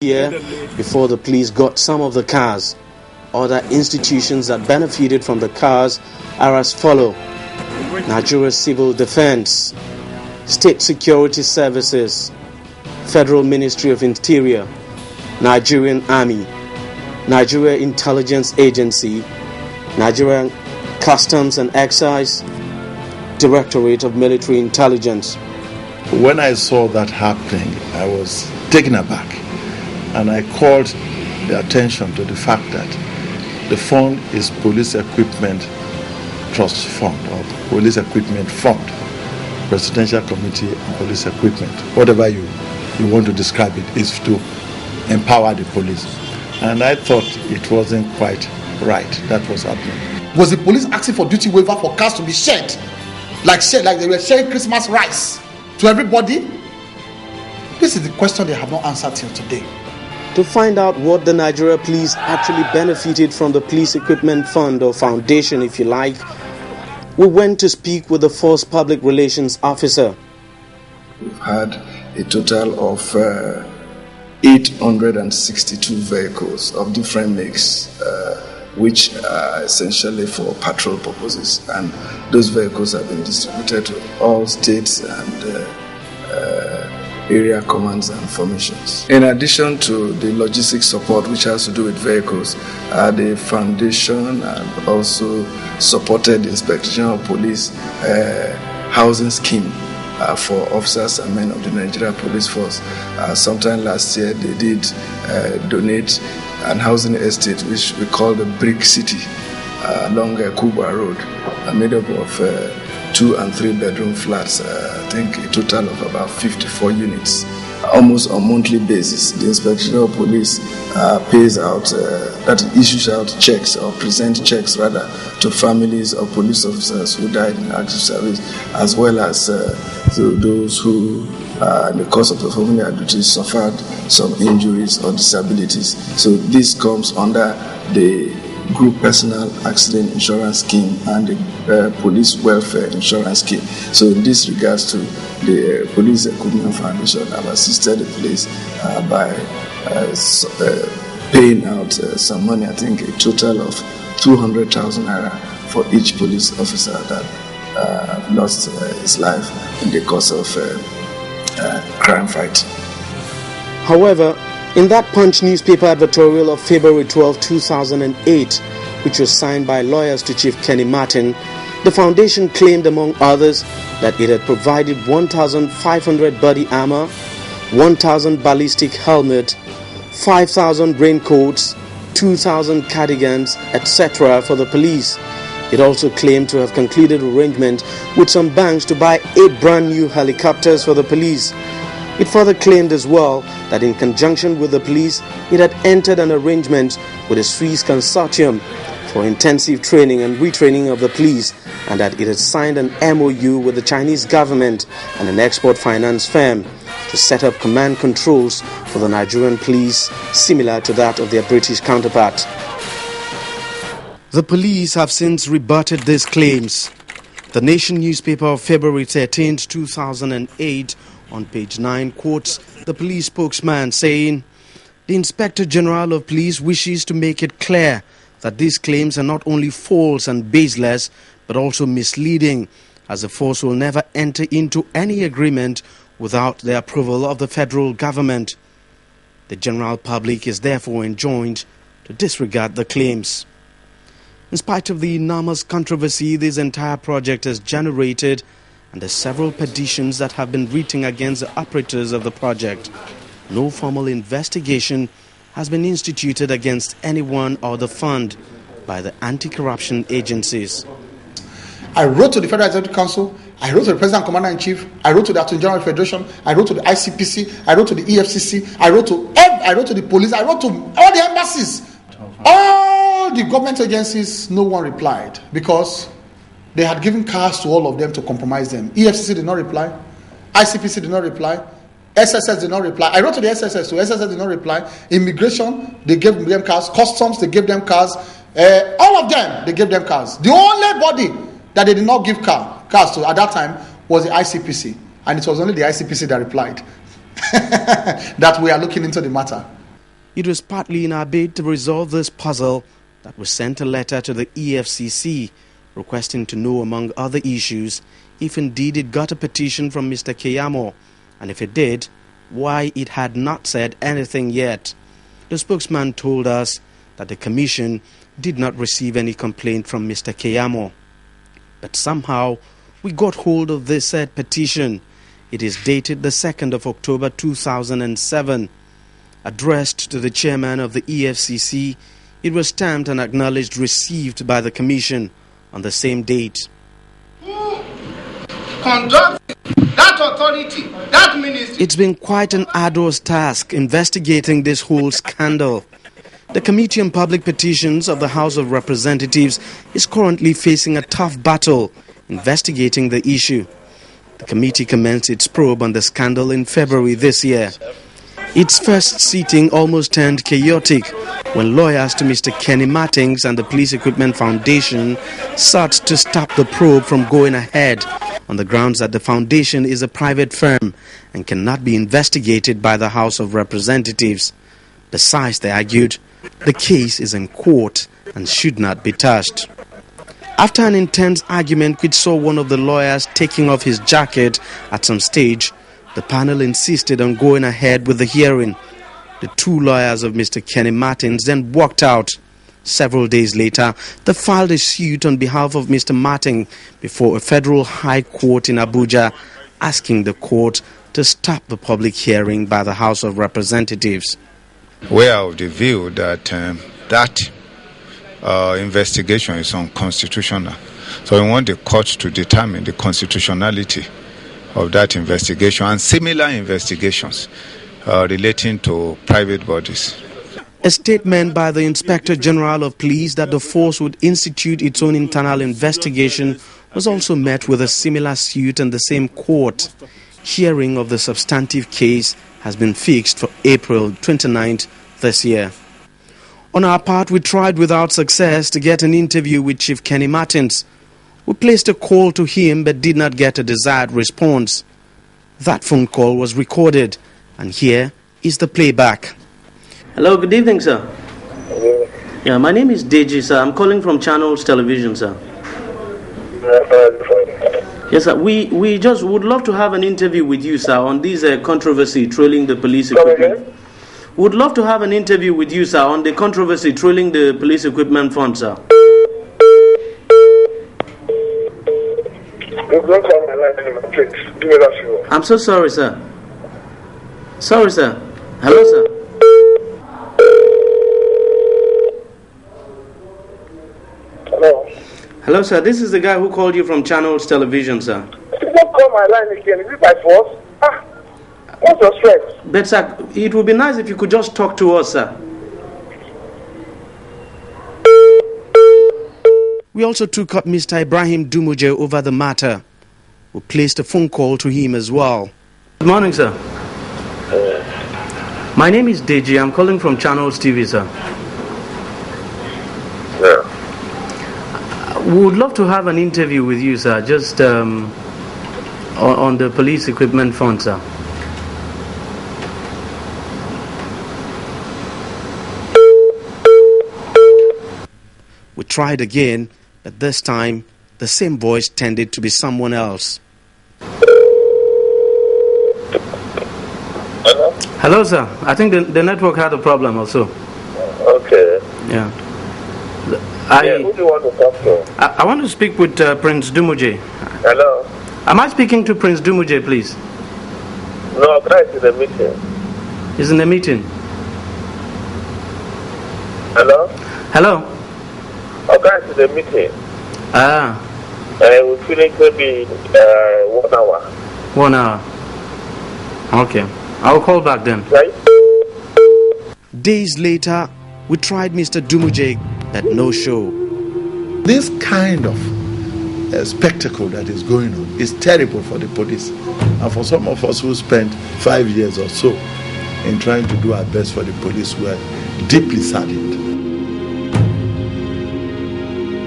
year before the police got some of the cars. Other institutions that benefited from the cars are as follow: Nigeria Civil Defense, State Security Services, Federal Ministry of Interior, Nigerian Army, Nigeria Intelligence Agency, Nigerian Customs and Excise, Directorate of Military Intelligence. When I saw that happening, I was taken aback, and I called the attention to the fact that the fund is Police Equipment Trust Fund or Police Equipment Fund, Presidential Committee on Police Equipment, whatever you want to describe it, is to empower the police. And I thought it wasn't quite right that was happening. Was the police asking for duty waiver for cars to be shared like they were sharing Christmas rice to everybody? This is the question they have not answered till today. To find out what the Nigeria Police actually benefited from the Police Equipment Fund, or foundation if you like, we went to speak with the force public relations officer. We've had a total of 862 vehicles of different makes, which are essentially for patrol purposes, and those vehicles have been distributed to all states and area commands and formations. In addition to the logistics support, which has to do with vehicles, the foundation and also supported the Inspection of Police housing scheme for officers and men of the Nigeria Police Force. Sometime last year, they did donate an housing estate which we call the Brick City along Kuba Road, made up of 2 and 3 bedroom flats. I think a total of about 54 units. Almost on a monthly basis, the Inspection of Police pays out, that issues out checks or present checks rather to families of police officers who died in active service, as well as to those who, in the course of performing their duties, suffered some injuries or disabilities. So this comes under the Group Personal Accident Insurance Scheme and the Police Welfare Insurance Scheme. So in this regards to the Police Equipment Foundation, have assisted the police by paying out some money, I think a total of 200,000 naira for each police officer that lost his life in the course of crime fight. However, in that Punch newspaper editorial of February 12, 2008, which was signed by lawyers to Chief Kenny Martin, the foundation claimed, among others, that it had provided 1,500 body armor, 1,000 ballistic helmet, 5,000 raincoats, 2,000 cardigans, etc. for the police. It also claimed to have concluded arrangement with some banks to buy 8 brand new helicopters for the police. It further claimed as well that in conjunction with the police, it had entered an arrangement with a Swiss consortium for intensive training and retraining of the police, and that it had signed an MOU with the Chinese government and an export finance firm to set up command controls for the Nigerian police, similar to that of their British counterpart. The police have since rebutted these claims. The Nation newspaper of February 13, 2008, on page 9, quotes the police spokesman saying, "The Inspector General of Police wishes to make it clear that these claims are not only false and baseless, but also misleading, as the force will never enter into any agreement without the approval of the federal government. The general public is therefore enjoined to disregard the claims." In spite of the enormous controversy this entire project has generated, and the several petitions that have been written against the operators of the project, no formal investigation has been instituted against anyone or the fund by the anti-corruption agencies. I wrote to the Federal Executive Council, I wrote to the President Commander-in-Chief, I wrote to the Attorney General of the Federation, I wrote to the ICPC, I wrote to the EFCC, I wrote to the police, I wrote to all the embassies, all the government agencies. No one replied because they had given cars to all of them to compromise them. EFCC did not reply. ICPC did not reply. SSS did not reply. I wrote to the SSS, so SSS did not reply. Immigration, they gave them cars. Customs, they gave them cars. All of them, they gave them cars. The only body that they did not give cars to at that time was the ICPC. And it was only the ICPC that replied that we are looking into the matter. It was partly in our bid to resolve this puzzle that we sent a letter to the EFCC requesting to know, among other issues, if indeed it got a petition from Mr. Keyamo, and if it did, why it had not said anything yet. The spokesman told us that the commission did not receive any complaint from Mr. Keyamo. But somehow we got hold of this said petition. It is dated the 2nd of October 2007. Addressed to the chairman of the EFCC, it was stamped and acknowledged received by the commission on the same date. Conduct that authority, that ministry. It's been quite an arduous task investigating this whole scandal. The Committee on Public Petitions of the House of Representatives is currently facing a tough battle investigating the issue. The committee commenced its probe on the scandal in February this year. Its first sitting almost turned chaotic when lawyers to Mr. Kenny Martins and the Police Equipment Foundation sought to stop the probe from going ahead on the grounds that the foundation is a private firm and cannot be investigated by the House of Representatives. Besides, they argued, the case is in court and should not be touched. After an intense argument which saw one of the lawyers taking off his jacket at some stage, the panel insisted on going ahead with the hearing. The two lawyers of Mr. Kenny Martins then walked out. Several days later, they filed a suit on behalf of Mr. Martin before a federal high court in Abuja, asking the court to stop the public hearing by the House of Representatives. We are of the view that investigation is unconstitutional. So we want the court to determine the constitutionality of that investigation and similar investigations relating to private bodies. A statement by the Inspector General of Police that the force would institute its own internal investigation was also met with a similar suit in the same court. Hearing of the substantive case has been fixed for April 29th this year. On our part, we tried without success to get an interview with Chief Kenny Martins. We placed a call to him but did not get a desired response. That phone call was recorded, and here is the playback. Hello, good evening, sir. Hello. Yeah, my name is Deji, sir. I'm calling from Channels Television, sir. Yes, sir. We just would love to have an interview with you, sir, on this controversy trailing the police equipment. Would love to have an interview with you, sir, on the controversy trailing the police equipment fund, sir. I'm so sorry, sir. Sorry, sir. Hello, sir. Hello. Hello, sir. This is the guy who called you from Channels Television, sir. You don't call my line again. Is it by force? What's your stress? But, sir, it would be nice if you could just talk to us, sir. We also took up Mr. Ibrahim Dumuje over the matter. We placed a phone call to him as well. Good morning, sir. My name is Deji. I'm calling from Channels TV, sir. Yeah. We would love to have an interview with you, sir, just on the police equipment fund, sir. We tried again, but this time the same voice tended to be someone else. Hello? Hello, sir. I think the network had a problem also. Okay. Yeah. Who do you want to talk to? I want to speak with Prince Dumuje. Hello? Am I speaking to Prince Dumuje, please? No, Christ is in a meeting. He's in a meeting. Hello? Hello? Christ is in a meeting. We'll finish maybe 1 hour. 1 hour. Okay. I'll call back then. Right? Days later, we tried Mr. Dumuje, but no show. This kind of spectacle that is going on is terrible for the police. And for some of us who spent 5 years or so in trying to do our best for the police, we are deeply saddened.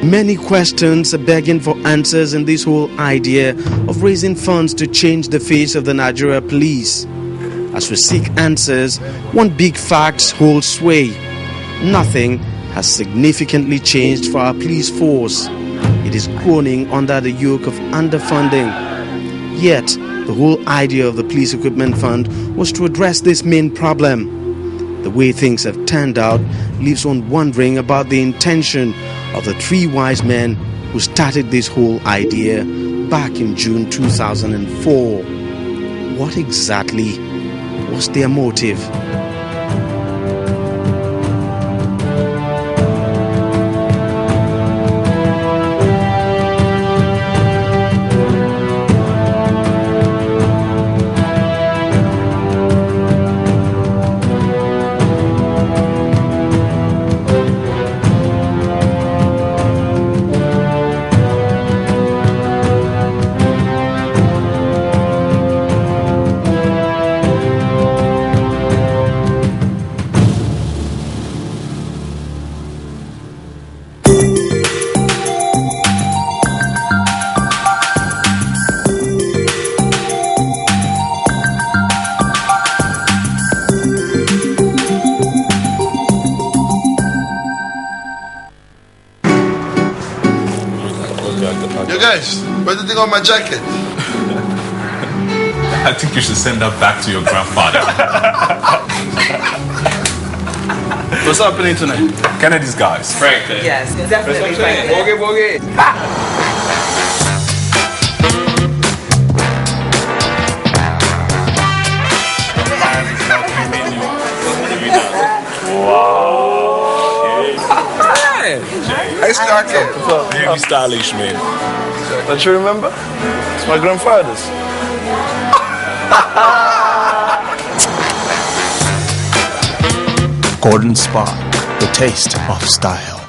Many questions are begging for answers in this whole idea of raising funds to change the face of the Nigeria police. As we seek answers, one big fact holds sway. Nothing has significantly changed for our police force. It is groaning under the yoke of underfunding. Yet, the whole idea of the Police Equipment Fund was to address this main problem. The way things have turned out leaves one wondering about the intention of the three wise men who started this whole idea back in June 2004. What exactly was their motive? You guys, what do you think of my jacket? I think you should send that back to your grandfather. What's happening tonight? Kennedy's guys. Frank. Yes, definitely. Boogie. Hey, Starkey. Very stylish, man. Don't you remember? It's my grandfather's. Gordon Spark, the taste of style.